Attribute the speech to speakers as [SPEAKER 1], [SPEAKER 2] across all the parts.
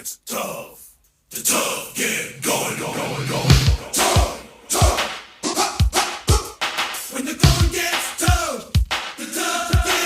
[SPEAKER 1] gets tough, the tough get going. Tough, tough. When the going gets tough, the tough get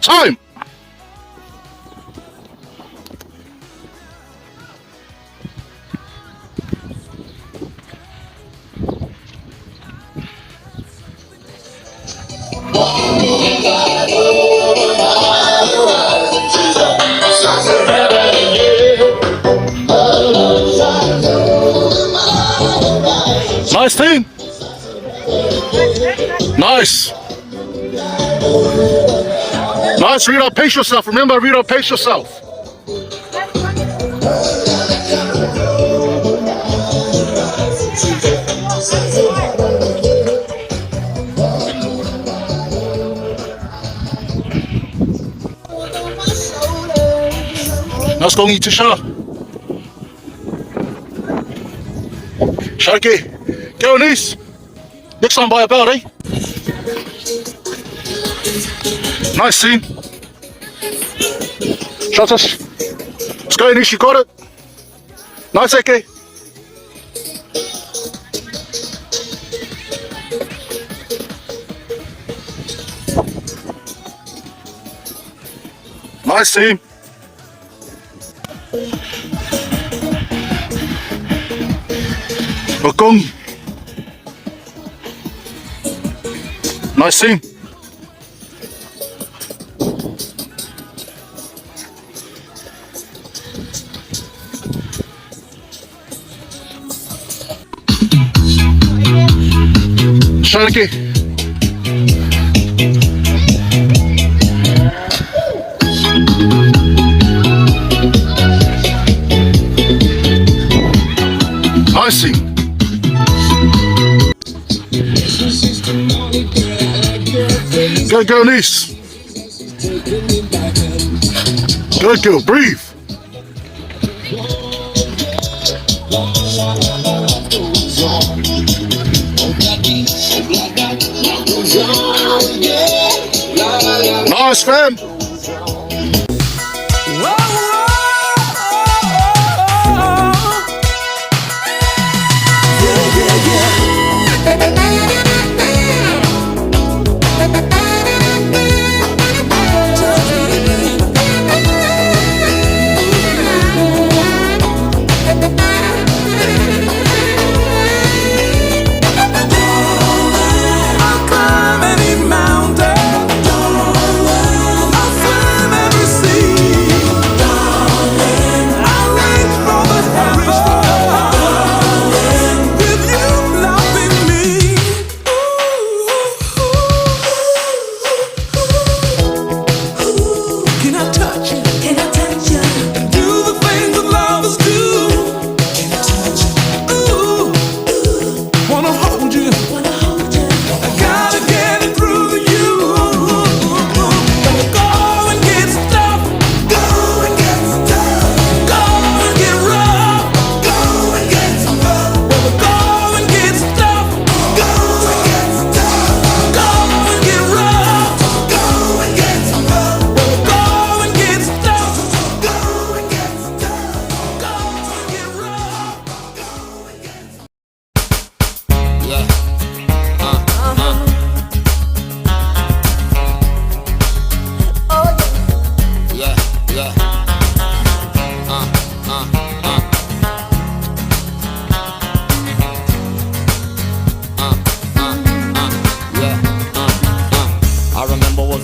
[SPEAKER 2] Time! Nice team! Nice! Nice, Rito, pace yourself. Remember, Rito, pace yourself. Let's go, Tisha. Sharky, go, niece. Next time by a belt, eh? Nice team. Shot us. Let's go, Nish, you got it. Nice, AK. Nice team. Bakong. Nice team. Sharky. Nice team. Good girl, niece. Good girl, breathe. Nice, fam.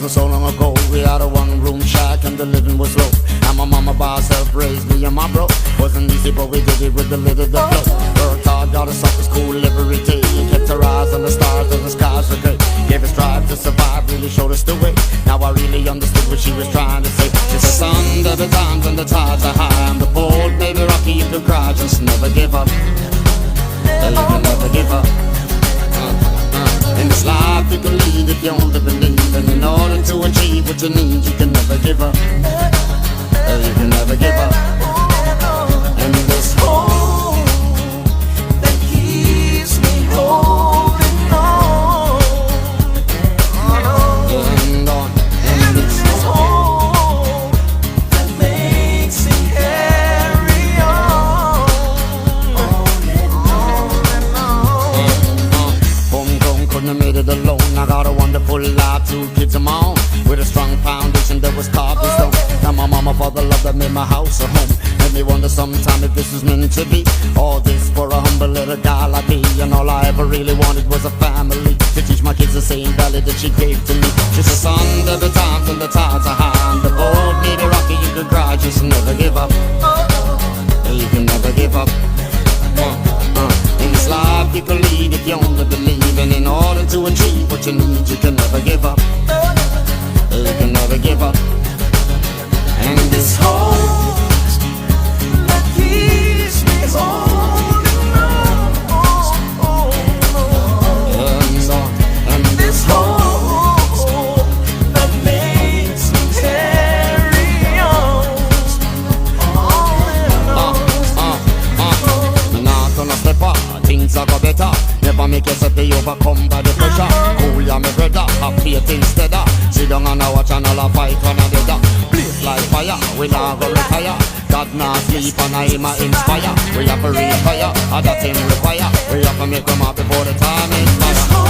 [SPEAKER 2] So long ago, we had a one-room shack and the living was low. And my mama by herself raised me and my bro. Wasn't easy, but we did it with the lid of the flow. Worked hard, got us off to school every day. Kept our eyes on the stars and the skies were great. Gave us drive to survive, really showed us the way. Now I really understood what she was trying to say. She said, son, there be times when the tides are high and the boat may be rocky, you can cry, just never give up. You can never give up. In this life you can lead if you only believe. And in order to achieve what you need, you can never give up. You can never give up. In this that made my house a home. Made me wonder sometime if this is meant to be. All this for a humble little guy like me. And all I ever really wanted was a family to teach my kids the same value that she gave to me. She's a son, there be times when the tides are high and the boat may be rocky, you can cry, just never give up. You can never give up. In this life you can lead if you only believe, and in order to achieve what you need, you can never give up. You can never give up. And this hope that keeps me holding on, and this hope that makes me carry on. Not gonna step up, things are go better. Never make yourself be overcome by the pressure. Cool ya me brother, have faith instead of sit down and watch another fight on another. Blaze like fire, we not go retire. God not sleep and I him a inspire. We have to reach fire, other thing require. We have to make them up before the time expire.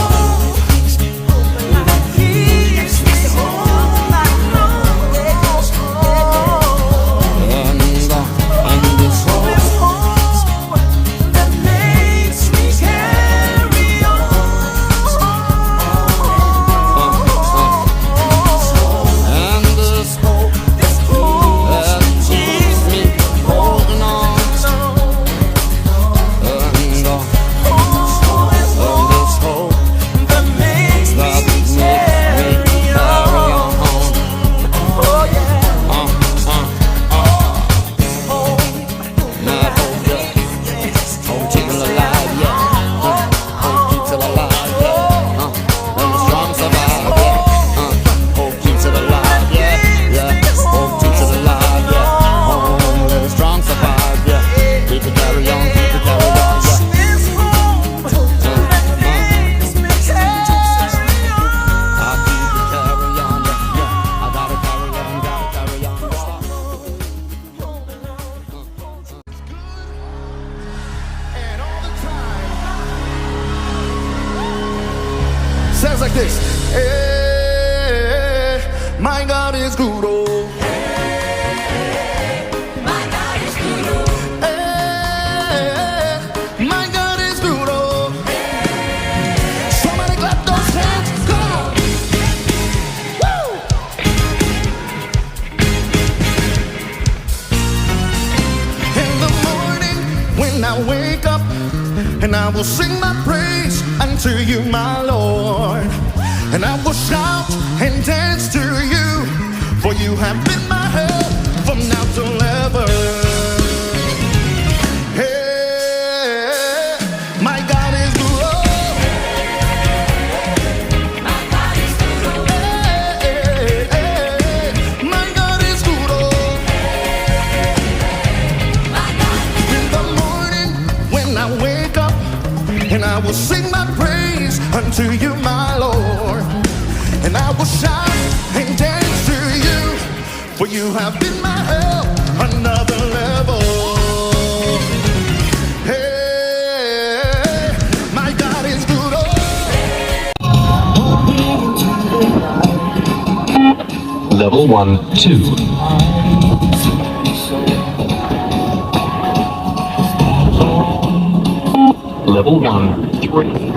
[SPEAKER 1] Sounds like this. Hey, my God is good. Oh. My God is good. Oh. Hey, my God is good. Oh. Somebody clap those hands. Come on. Woo. In the morning when I wake up, and I will sing my praise unto you, my Lord. And I will shout and dance to you, for you have been my help from now till ever. Hey, my God is good. Oh. My God is good. Oh. Hey, hey, my God is good. Oh. My God. In the morning when I wake up, and I will sing my praise unto you, my Lord. And I will shout and dance to you, for you have been my help another level. Hey, my God is good. Oh.
[SPEAKER 3] Level 1, 2. Level 1, 3.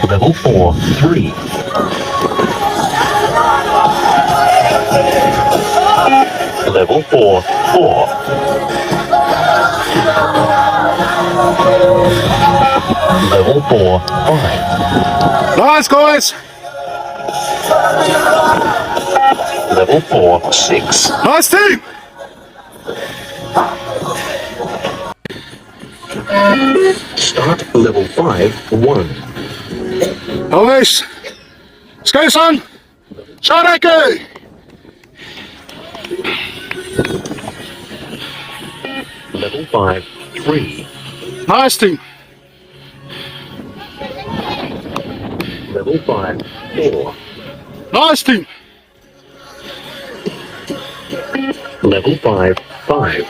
[SPEAKER 3] Level 4, 3. Level 4, 4. Level 4, 5.
[SPEAKER 1] Nice, guys.
[SPEAKER 3] Level 4, 6.
[SPEAKER 1] Nice team.
[SPEAKER 3] Start level 5, 1.
[SPEAKER 1] Elvis. Let's go, son. Shot echo.
[SPEAKER 3] Level 5, 3.
[SPEAKER 1] Nice team.
[SPEAKER 3] Level 5, 4.
[SPEAKER 1] Nice team.
[SPEAKER 3] Level 5, 5.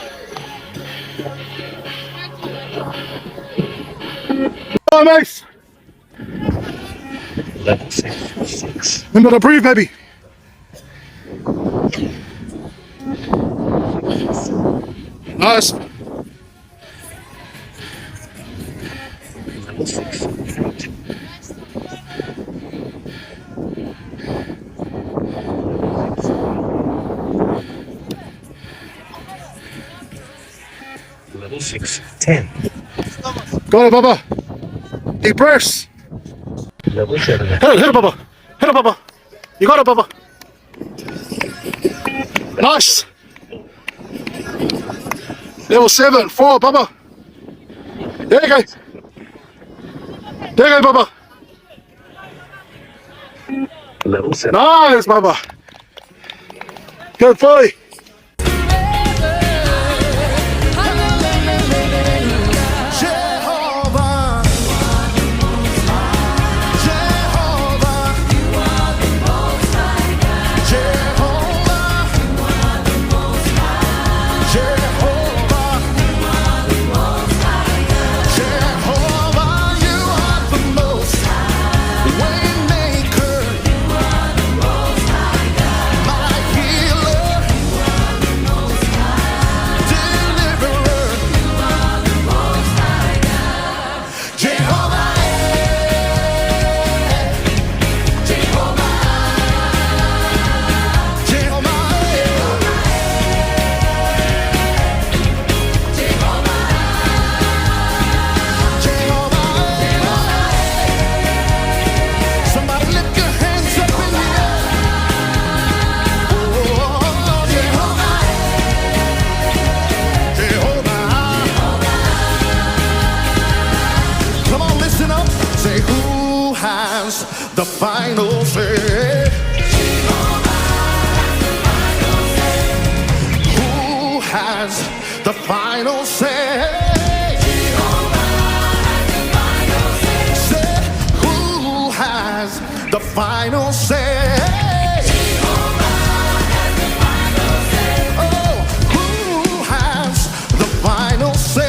[SPEAKER 1] Oh, nice.
[SPEAKER 3] Level 6.
[SPEAKER 4] Remember to breathe, baby. Nice.
[SPEAKER 3] Level 6. Level 6. 10.
[SPEAKER 4] Got it, Baba. Deep breaths.
[SPEAKER 3] Level 7.
[SPEAKER 4] Hit it, Baba. Hit it, Baba. You got it, Baba. Nice. Level 7, 4, Baba. There you go. There you go, Baba.
[SPEAKER 3] Level 7.
[SPEAKER 4] Nice, Baba. Good fully.
[SPEAKER 1] Jehovah, Jehovah, Jehovah, Jehovah, Jehovah, you are the most waymaker, my healer, deliverer, Jehovah, Jehovah, Jehovah. Somebody lift your hands up in the air. Oh, Jehovah, Jehovah. Come on, listen up. Say, who has the final say? Who has the final say? Say, who has the final say? Oh, who has the final say?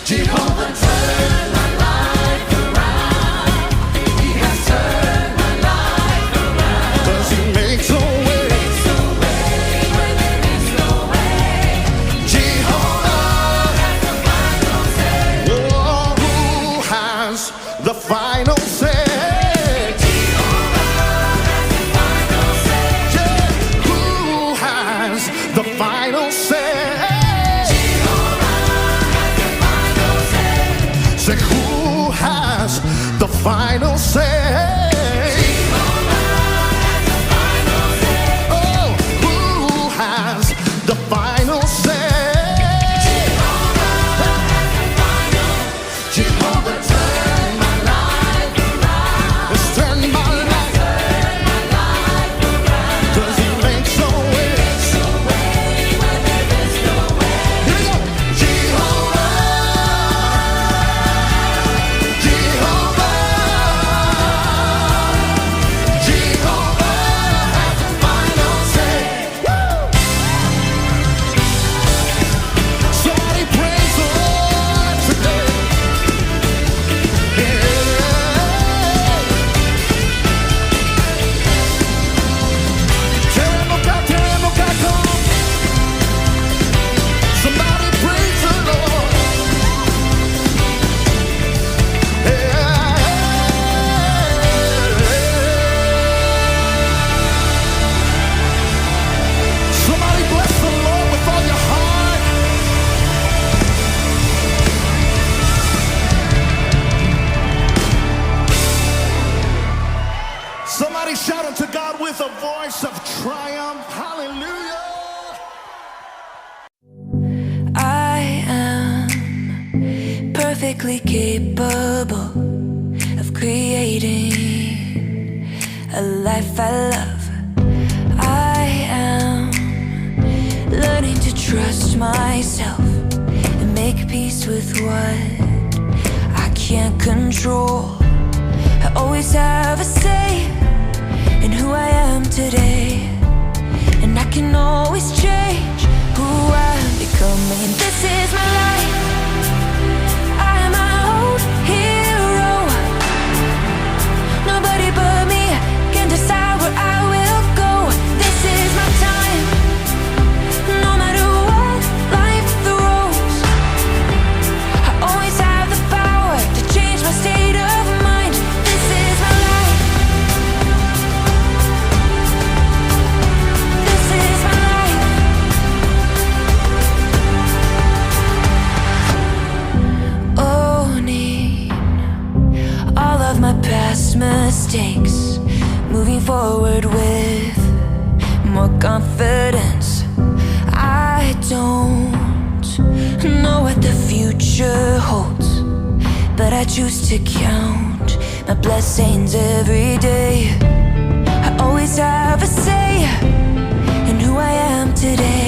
[SPEAKER 1] Jehovah turned my life around. He has turned my life around. 'Cause he makes a way. Where there is no way. Jehovah has the final say. Oh, who has the final say? Jehovah has the final say. Yeah, who has the final say? Say, who has the final say? Oh, who has the final say? Jehovah turned my life around. It's turned my life around. 'Cause he makes a way. Where there is no way. Here we go. Jehovah. Jehovah, Jehovah has the final say. Woo! Somebody praise the Lord today. Yeah. Terremoca, come on. Somebody praise the Lord. Somebody bless the Lord with all your heart. Somebody shout unto God with a voice of triumph. Hallelujah.
[SPEAKER 5] I am perfectly capable of creating a life I love. I am learning to trust myself and make peace with what I can't control. I always have a say in who I am today, and I can always change who I'm becoming. This is my life. I am my own hero. forward with more confidence. I don't know what the future holds, but I choose to count my blessings every day. I always have a say in who I am today.